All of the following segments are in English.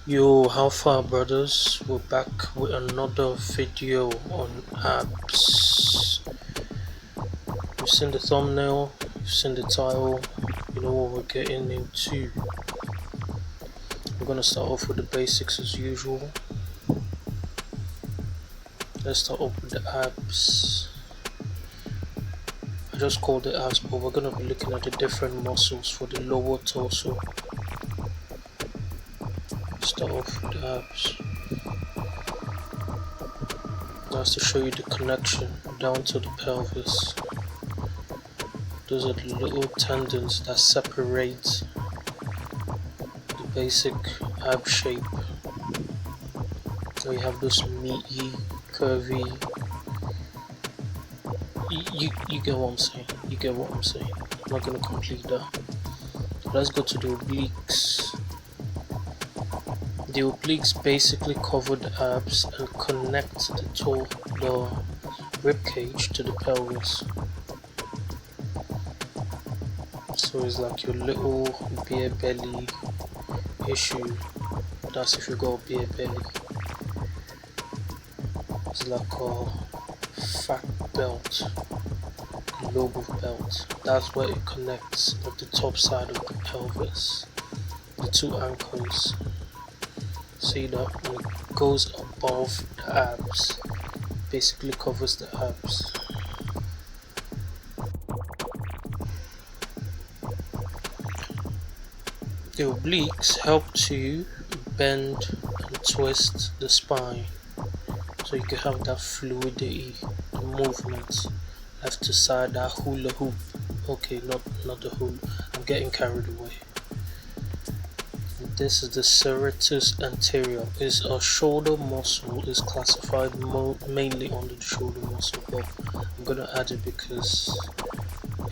Yo, how far, brothers? We're back with another video on abs. You've seen the thumbnail, you've seen the title, you know what we're getting into. We're gonna start off with the basics as usual. Let's start off with the abs. I just called it abs, but we're gonna be looking at the different muscles for the lower torso. Start off with the abs. That's to show you the connection down to the pelvis. Those are the little tendons that separate the basic ab shape. So you have this meaty, curvy. You get what I'm saying. You get what I'm saying. I'm not gonna complete that. Let's go to the obliques. The obliques basically cover the abs and connect the rib cage to the pelvis. So it's like your little beer belly issue. That's if you got a beer belly. It's like a fat belt, a lobe belt. That's where it connects at the top side of the pelvis, the two ankles. See that when it goes above the abs, basically covers the abs. The obliques help to bend and twist the spine, so you can have that fluidity, the movement, left to side, that hula hoop. Okay, not the hula. I'm getting carried away. This is the seretus anterior. Is a shoulder muscle. Is classified mainly under the shoulder muscle, but I'm gonna add it because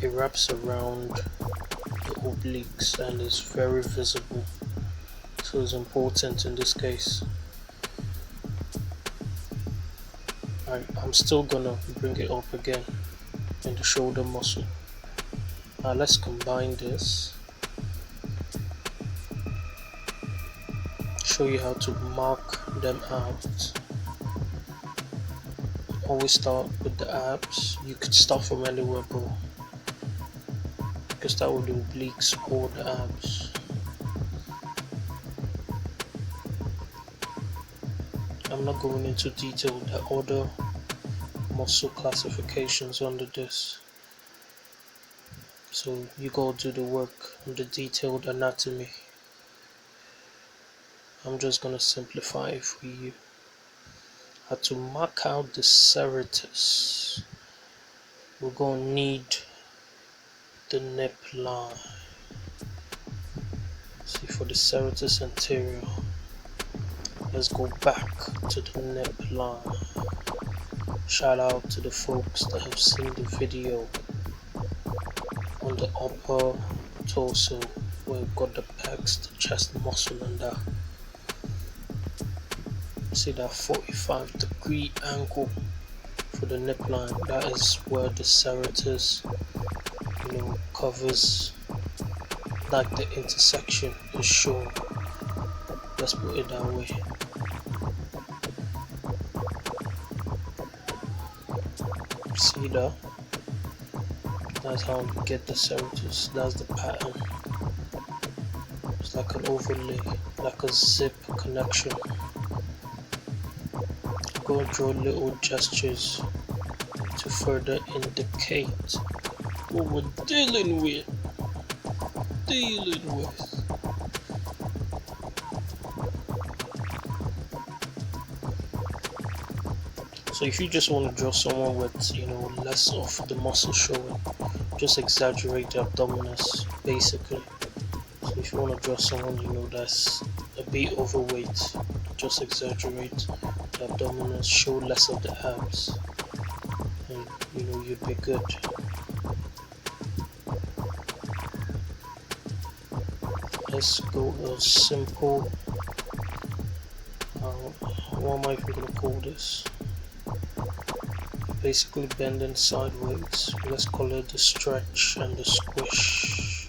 it wraps around the obliques and is very visible, so it's important in this case. Alright, I'm still gonna bring it up again in the shoulder muscle. Now let's combine this. Show you how to mark them out. Always start with the abs. You could start from anywhere, bro. You can start with the obliques or the abs. I'm not going into detail the other muscle classifications under this, so you go do the work on the detailed anatomy. I'm just gonna simplify it for you. How to mark out the seretus. We're gonna need the nip line. See, for the seretus anterior, let's go back to the nip line. Shout out to the folks that have seen the video on the upper torso where we've got the pecs, the chest muscle and that. See that 45-degree angle for the nip line. That is where the seretus, covers, like the intersection is shown. Let's put it that way. See that? That's how you get the seretus. That's the pattern. It's like an overlay, like a zip connection. Go draw little gestures to further indicate what we're dealing with. So if you just want to draw someone with less of the muscle showing, just exaggerate the abdominis basically. So if you want to draw someone that's a bit overweight, just exaggerate the abdominis, show less of the abs, and you'd be good. Let's go a simple, what am I even gonna call this? Basically bending sideways. Let's call it the stretch and the squish.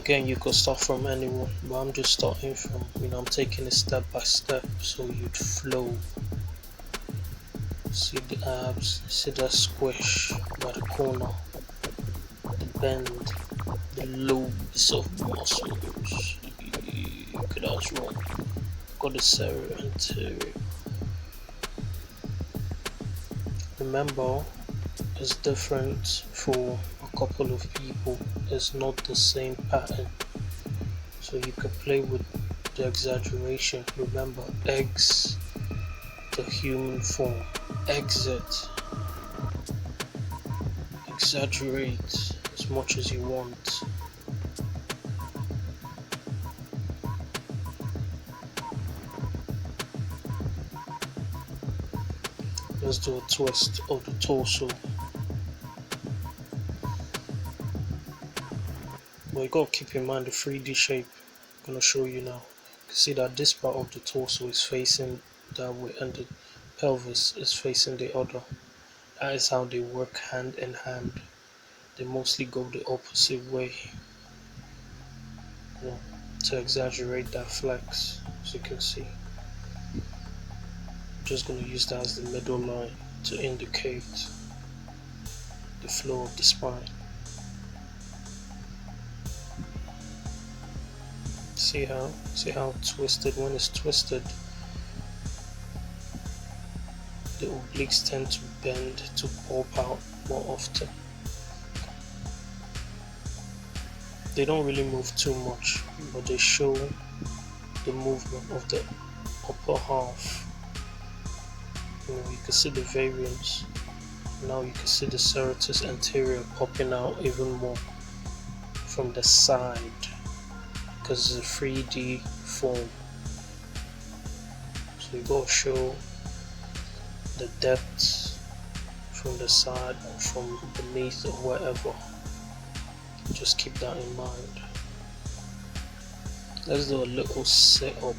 Again, you could start from anyone, but I'm just starting from, I'm taking it step by step so you'd flow. See the abs, see that squish by the corner, the bend, the lobes of muscles. Okay, that's wrong. Got the seretus anterior. Remember, it's different for a couple of people. It's not the same pattern. So you can play with the exaggeration. Remember, eggs, the human form. Exit. Exaggerate as much as you want. Let's do a twist of the torso. But you gotta keep in mind the 3D shape I'm gonna show you now. You can see that this part of the torso is facing that way and the pelvis is facing the other. That is how they work hand in hand. They mostly go the opposite way, to exaggerate that flex, as you can see. I'm just gonna use that as the middle line to indicate the flow of the spine. See how twisted, when it's twisted, the obliques tend to bend, to pop out more often. They don't really move too much, but they show the movement of the upper half. You can see the variance. Now you can see the seretus anterior popping out even more from the side, because it's a 3D form. So you gotta show the depth from the side or from beneath or wherever. Just keep that in mind. Let's do a little sit up.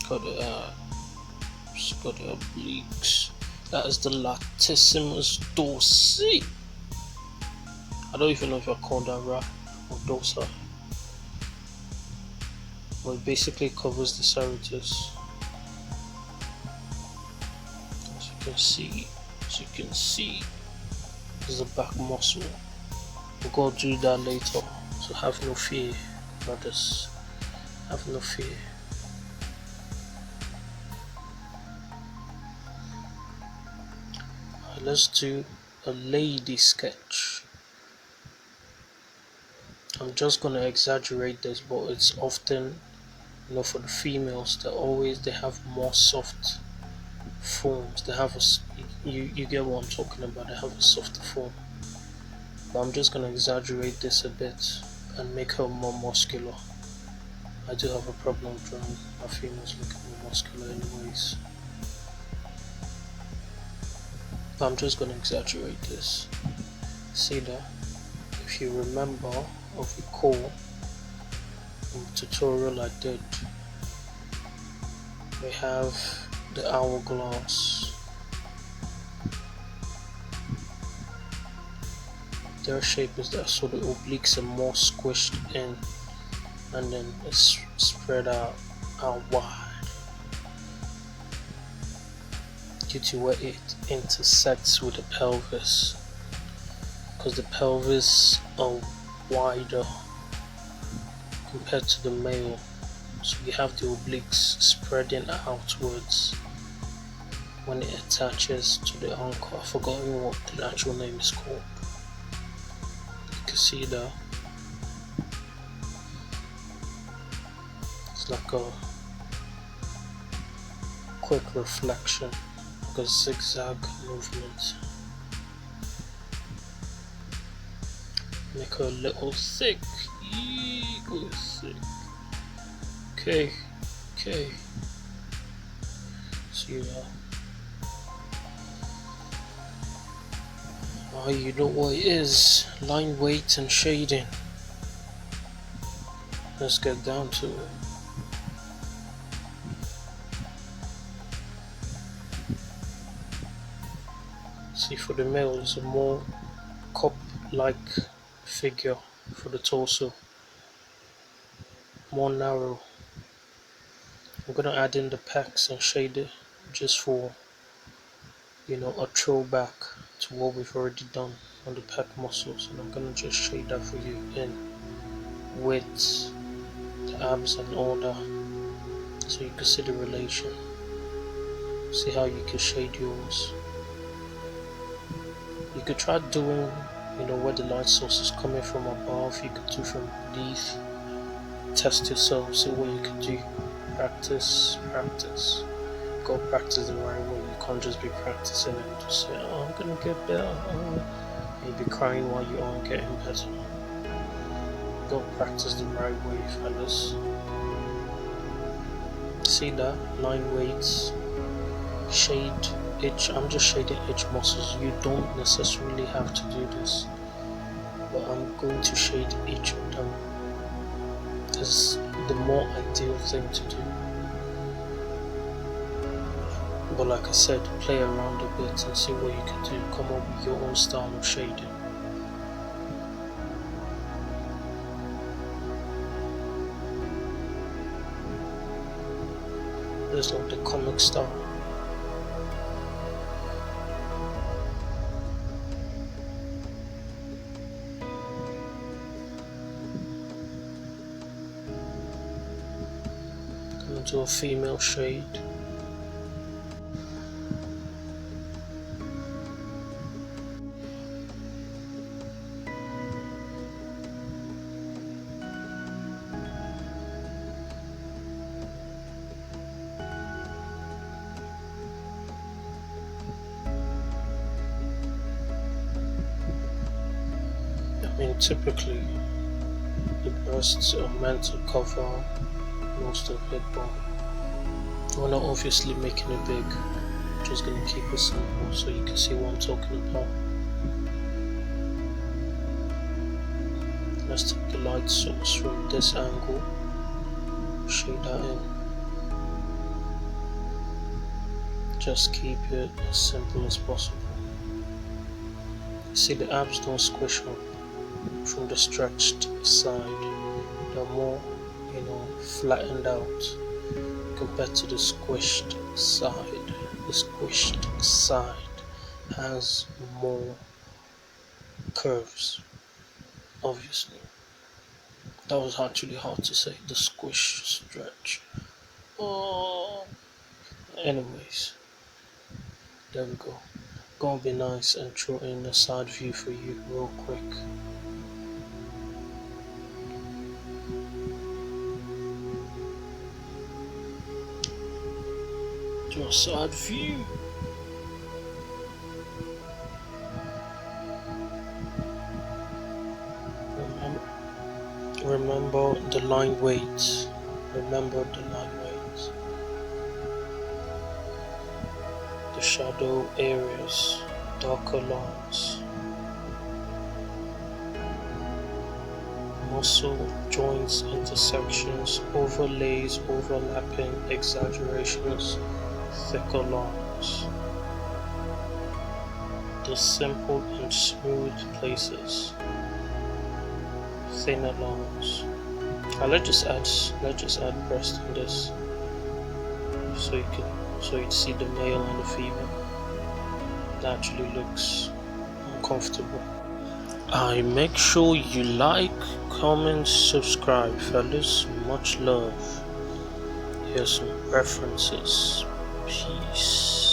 Got the abs, got the obliques. That is the latissimus dorsi. I don't even know if I call that right or dorsi, but it basically covers the seretus. As you can see, this is the back muscle. We're gonna do that later, so have no fear, brothers. Have no fear. Let's do a lady sketch. I'm just gonna exaggerate this, but it's often, for the females, they have more soft forms. They have you get what I'm talking about. They have a softer form. But I'm just gonna exaggerate this a bit and make her more muscular. I do have a problem drawing my females looking more muscular anyways. But I'm just gonna exaggerate this. See that? If you remember or recall in the tutorial I did, we have the hourglass. Their shape is that, so the obliques are more squished in and then it's spread out wide due to where it intersects with the pelvis, because the pelvis are wider compared to the male, so you have the obliques spreading outwards when it attaches to the ankle. I've forgotten what the actual name is called. You can see that it's like a quick reflection, like a zigzag movement. Make her a little thick. Go thick. Okay. See that? Oh, you know what it is. Line weight and shading. Let's get down to it. See, for the male, it's a more cup-like figure for the torso, more narrow. I'm gonna add in the pecs and shade it just for a throwback to what we've already done on the pec muscles, and I'm gonna just shade that for you in with the abs and all that, so you can see the relation. See how you can shade yours. You could try doing where the light source is coming from above. You could do from beneath. Test yourself, see what you can do. Practice. Go practice the right way. You can't just be practicing and just say, oh, I'm gonna get better. Oh. And be crying while you aren't getting better. Go practice the right way, fellas. See that? 9 weights. Shade each. I'm just shading each muscles. You don't necessarily have to do this, but I'm going to shade each of them. This is the more ideal thing to do. But like I said, play around a bit and see what you can do. Come up with your own style of shading. There's like the comic style. Come to a female shade. Typically, the breasts are meant to cover most of head bone. We're not obviously making it big, just gonna keep it simple so you can see what I'm talking about. Let's take the light source from this angle, shade that in. Just keep it as simple as possible. See, the abs don't squish up from the stretched side. They're more flattened out compared to the squished side. The squished side has more curves, obviously. That was actually hard to say, the squish stretch. Oh, anyways, there we go. Gonna be nice and throw in a side view for you real quick. Do a side view. Remember the line weights. Remember the line weights. The shadow areas, darker lines. Muscle joints, intersections, overlays, overlapping, exaggerations, thicker lines. The simple and smooth places, thinner lines. Let's just add breast in this, so you see the male and the female. It actually looks uncomfortable. I make sure you like, comment, subscribe, fellas. Much love. Here's some references. Peace.